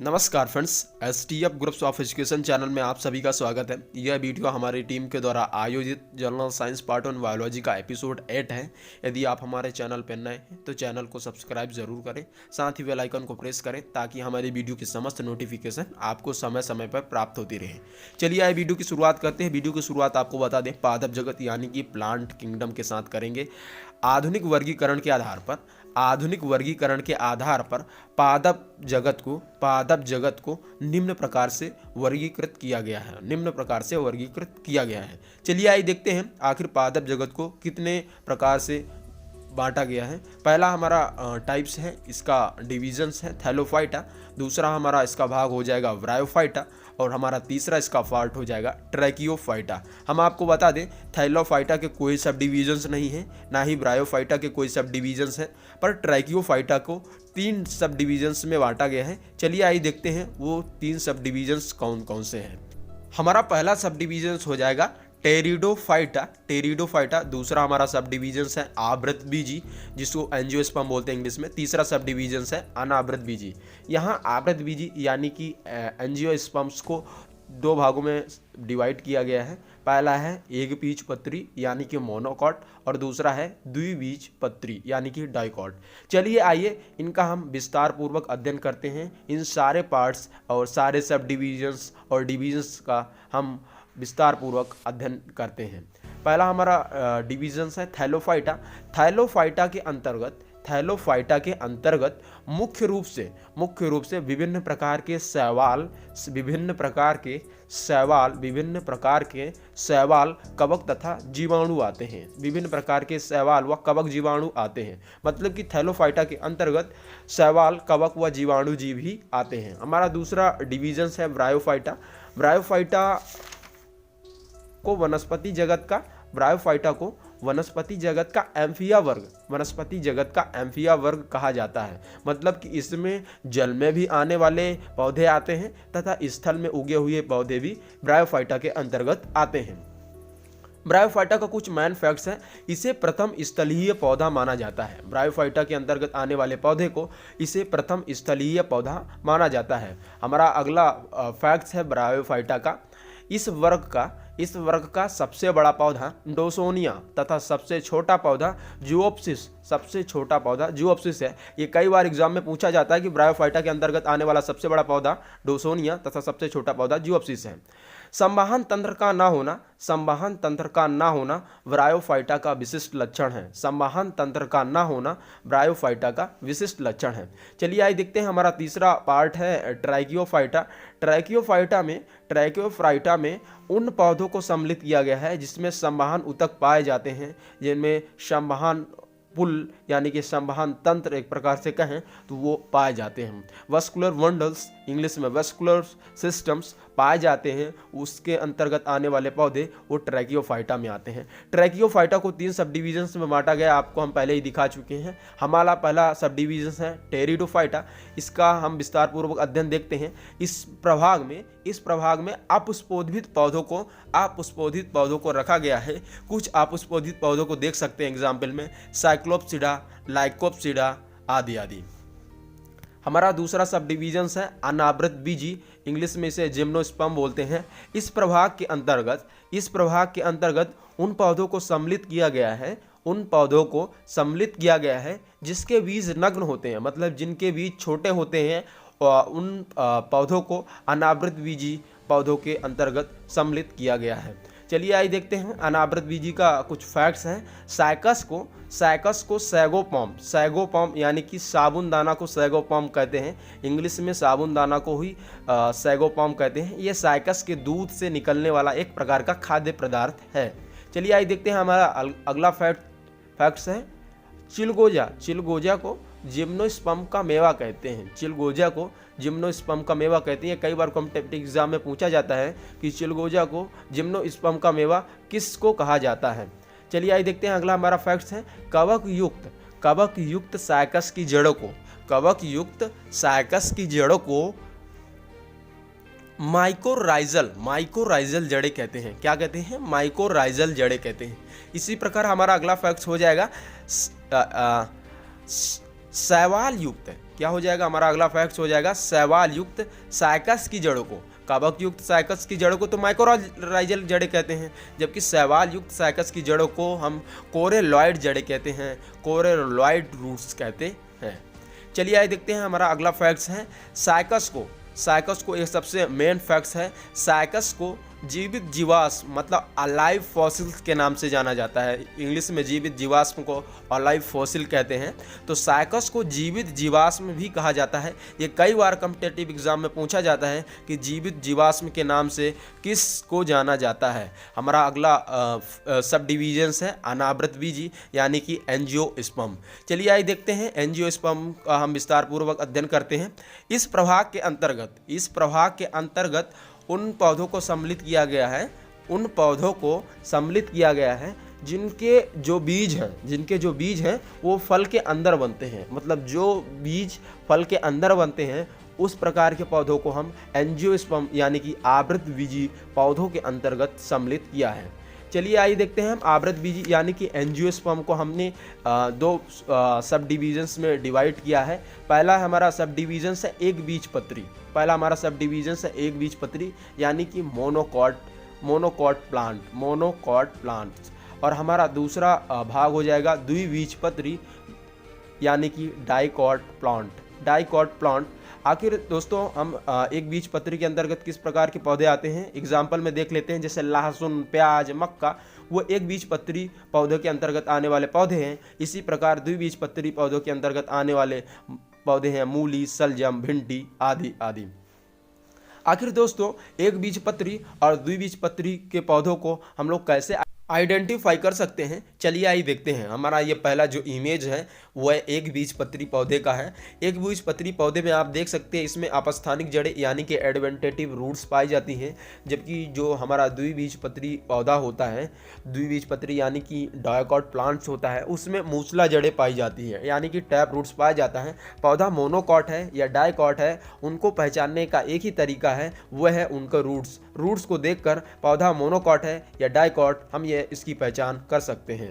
नमस्कार friends, STF groups of education channel में आप सभी का स्वागत है। यह वीडियो हमारी टीम के द्वारा आयोजित जनरल साइंस पार्ट 1 बायोलॉजी का एपिसोड 8 है। यदि आप हमारे चैनल पर नए हैं तो चैनल को सब्सक्राइब जरूर करें, साथ ही बेल आइकन को प्रेस करें ताकि हमारी वीडियो की समस्त नोटिफिकेशन आपको समय समय पर प्राप्त होती रहे। चलिए आइए वीडियो की शुरुआत करते हैं। वीडियो की शुरुआत आपको बता दें पादप जगत यानी कि प्लांट किंगडम के साथ करेंगे। आधुनिक वर्गीकरण के आधार पर पादप जगत को निम्न प्रकार से वर्गीकृत किया गया है। चलिए आइए देखते हैं आखिर पादप जगत को कितने प्रकार से बांटा गया है। पहला हमारा टाइप्स है, इसका डिविजन्स है थैलोफाइटा। दूसरा हमारा इसका भाग हो जाएगा ब्रायोफाइटा और हमारा तीसरा इसका पार्ट हो जाएगा ट्रैकियोफाइटा। हम आपको बता दें थैलोफाइटा के कोई सब डिविजन्स नहीं है, ना ही ब्रायोफाइटा के कोई सब डिविजन्स हैं, पर ट्रैकियोफाइटा को 3 सब डिविजन्स में बांटा गया है। चलिए आइए देखते हैं वो 3 सब डिविजन्स कौन कौन से हैं। हमारा पहला सब डिविजन्स हो जाएगा टेरिडोफाइटा। दूसरा हमारा सब डिविजन्स है आवृतबीजी, जिसको एंजियोस्पर्म बोलते हैं इंग्लिश में। तीसरा सब डिविजन्स है अनावृतबीजी। यहाँ आवृतबीजी यानी कि एंजियोस्पर्म्स को 2 भागों में डिवाइड किया गया है। पहला है एकबीजपत्री यानी कि मोनोकॉट और दूसरा है द्विबीजपत्री यानी कि डाइकॉट। चलिए आइए इनका हम विस्तार पूर्वक अध्ययन करते हैं। इन सारे पार्ट्स और सारे सब डिविजन्स और डिविजन्स का हम विस्तार पूर्वक अध्ययन करते हैं। पहला हमारा डिविजन्स है थैलोफाइटा। थैलोफाइटा के अंतर्गत मुख्य रूप से विभिन्न प्रकार के शैवाल कवक तथा जीवाणु आते हैं। विभिन्न प्रकार के शैवाल व कवक जीवाणु आते हैं, मतलब कि थैलोफाइटा के अंतर्गत शैवाल कवक व जीवाणु जीव भी आते हैं। हमारा दूसरा डिविजन्स है ब्रायोफाइटा। ब्रायोफाइटा को वनस्पति जगत का एम्फिया वर्ग कहा जाता है। मतलब कि इसमें जल में भी आने वाले पौधे आते हैं तथा स्थल में उगे हुए पौधे भी ब्रायोफाइटा के अंतर्गत आते हैं। ब्रायोफाइटा का कुछ मेन फैक्ट्स हैं। इसे प्रथम स्थलीय पौधा माना जाता है। ब्रायोफाइटा के अंतर्गत आने वाले पौधे को इसे प्रथम स्थलीय पौधा माना जाता है। हमारा अगला फैक्ट्स है ब्रायोफाइटा का। इस वर्ग का सबसे बड़ा पौधा डोसोनिया तथा सबसे छोटा पौधा जियोप्सिस है। ये कई बार एग्जाम में पूछा जाता है कि ब्रायोफाइटा के अंतर्गत आने वाला सबसे बड़ा पौधा डोसोनिया तथा सबसे छोटा पौधा जियोप्सिस है। संवहन तंत्र का ना होना ब्रायोफाइटा का विशिष्ट लक्षण है। चलिए आइए देखते हैं हमारा तीसरा पार्ट है ट्रैकियोफाइटा। ट्रैकियोफाइटा में उन पौधों को सम्मिलित किया गया है जिसमें संवहन ऊतक पाए जाते हैं, जिनमें संवहन पुल यानी कि संवहन तंत्र एक प्रकार से कहें तो वो पाए जाते हैं। वस्कुलर वंडल्स इंग्लिश में वस्कुलर सिस्टम्स पाए जाते हैं। उसके अंतर्गत आने वाले पौधे वो ट्रैकियोफाइटा में आते हैं। ट्रैकियोफाइटा को 3 सब डिविजन्स में बांटा गया, आपको हम पहले ही दिखा चुके हैं। हमारा पहला सब डिविजन है टेरिडोफाइटा। इसका हम विस्तार पूर्वक अध्ययन देखते हैं। इस प्रभाग में अपुष्पोदित पौधों को रखा गया है। कुछ अपुष्पोदित पौधों को देख सकते हैं एग्जाम्पल में साइक्लोप्सिडा, लाइकोप्सिडा आदि। हमारा दूसरा सब डिविजन्स है अनावृतबीजी, इंग्लिश में इसे जिम्नोस्पर्म बोलते हैं। इस प्रभाग के अंतर्गत उन पौधों को सम्मिलित किया गया है जिसके बीज नग्न होते हैं, मतलब जिनके बीज छोटे होते हैं। उन पौधों को अनावृतबीजी पौधों के अंतर्गत सम्मिलित किया गया है। चलिए आइए देखते हैं अनावृतबीजी का कुछ फैक्ट्स हैं। साइकस को सैगोपॉम यानी कि साबुनदाना को सैगोपॉम कहते हैं। इंग्लिश में साबुनदाना को ही सैगोपॉम कहते हैं। ये साइकस के दूध से निकलने वाला एक प्रकार का खाद्य पदार्थ है। चलिए आइए देखते हैं हमारा अगला फैक्ट्स है चिलगोजा को जिम्नोस्पर्म का मेवा कहते हैं। कई बार कॉम्पिटिटिव एग्जाम में पूछा जाता है कि चिलगोजा को जिम्नोस्पर्म का मेवा किसको कहा जाता है। चलिए आइए देखते हैं अगला हमारा फैक्ट्स है कवक युक्त साइकस की जड़ों को माइकोराइजल जड़ें कहते हैं। क्या कहते हैं? माइकोराइजल जड़ें कहते हैं। इसी प्रकार हमारा अगला फैक्ट्स हो जाएगा शैवाल युक्त, क्या हो जाएगा हमारा अगला फैक्ट हो जाएगा शैवाल युक्त साइकस की जड़ों को, कवक युक्त साइकस की जड़ों को तो माइकोराइजल जड़ें कहते हैं, जबकि शैवाल युक्त साइकस की जड़ों को हम कोरेलॉइड जड़ें कहते हैं, कोरेलॉइड रूट्स कहते हैं। चलिए आइए देखते हैं हमारा अगला फैक्ट्स है साइकस को एक सबसे मेन फैक्ट्स है, साइकस को जीवित जीवाश्म मतलब अलाइव फॉसिल्स के नाम से जाना जाता है। इंग्लिश में जीवित जीवाश्म को अलाइव फॉसिल कहते हैं। तो साइकस को जीवित जीवाश्म भी कहा जाता है। ये कई बार कॉम्पिटिटिव एग्जाम में पूछा जाता है कि जीवित जीवाश्म के नाम से किस को जाना जाता है। हमारा अगला सब डिविजन्स है अनावृतबीजी यानी कि एंजियोस्पर्म। चलिए आइए देखते हैं एंजियोस्पर्म का हम विस्तार पूर्वक अध्ययन करते हैं। इस प्रभाग के अंतर्गत उन पौधों को सम्मिलित किया गया है जिनके जो बीज हैं वो फल के अंदर बनते हैं, मतलब जो बीज फल के अंदर बनते हैं उस प्रकार के पौधों को हम एंजियोस्पर्म यानी कि आवृतबीजी पौधों के अंतर्गत सम्मिलित किया है। चलिए आइए देखते हैं हम आवृतबीजी यानी कि एंजियोस्पर्म को हमने दो सब डिविजन्स में डिवाइड किया है। पहला हमारा सब डिविजन है एक बीज पत्री यानी कि मोनोकॉट प्लांट, और हमारा दूसरा भाग हो जाएगा द्विबीजपत्री यानी कि डाइकॉट प्लांट। आखिर दोस्तों हम एक बीजपत्री के अंतर्गत किस प्रकार के पौधे आते हैं एग्जाम्पल में देख लेते हैं। जैसे लहसुन, प्याज, मक्का वो एक बीजपत्री पौधे के अंतर्गत आने वाले पौधे हैं। इसी प्रकार द्विबीजपत्री पौधों के अंतर्गत आने वाले पौधे हैं मूली, सलजम, भिंडी आदि। आखिर दोस्तों एक बीजपत्री और द्विबीजपत्री के पौधों को हम लोग कैसे आइडेंटिफाई कर सकते हैं, चलिए आइए देखते हैं। हमारा ये पहला जो इमेज है वो है एक बीजपत्री पौधे का है। एक बीजपत्री पौधे में आप देख सकते हैं इसमें अपस्थानिक जड़ें यानी कि एडवेंटेटिव रूट्स पाई जाती हैं, जबकि जो हमारा द्विबीजपत्री पौधा होता है, द्विबीजपत्री यानी कि डाइकॉट प्लांट्स होता है, उसमें मूसला जड़ें पाई जाती है यानी कि टैप रूट्स पाया जाता है। पौधा मोनोकॉट है या डाइकॉट है उनको पहचानने का एक ही तरीका है, वह है उनका रूट्स को देखकर पौधा मोनोकॉट है या डाइकॉट हम इसकी पहचान कर सकते हैं।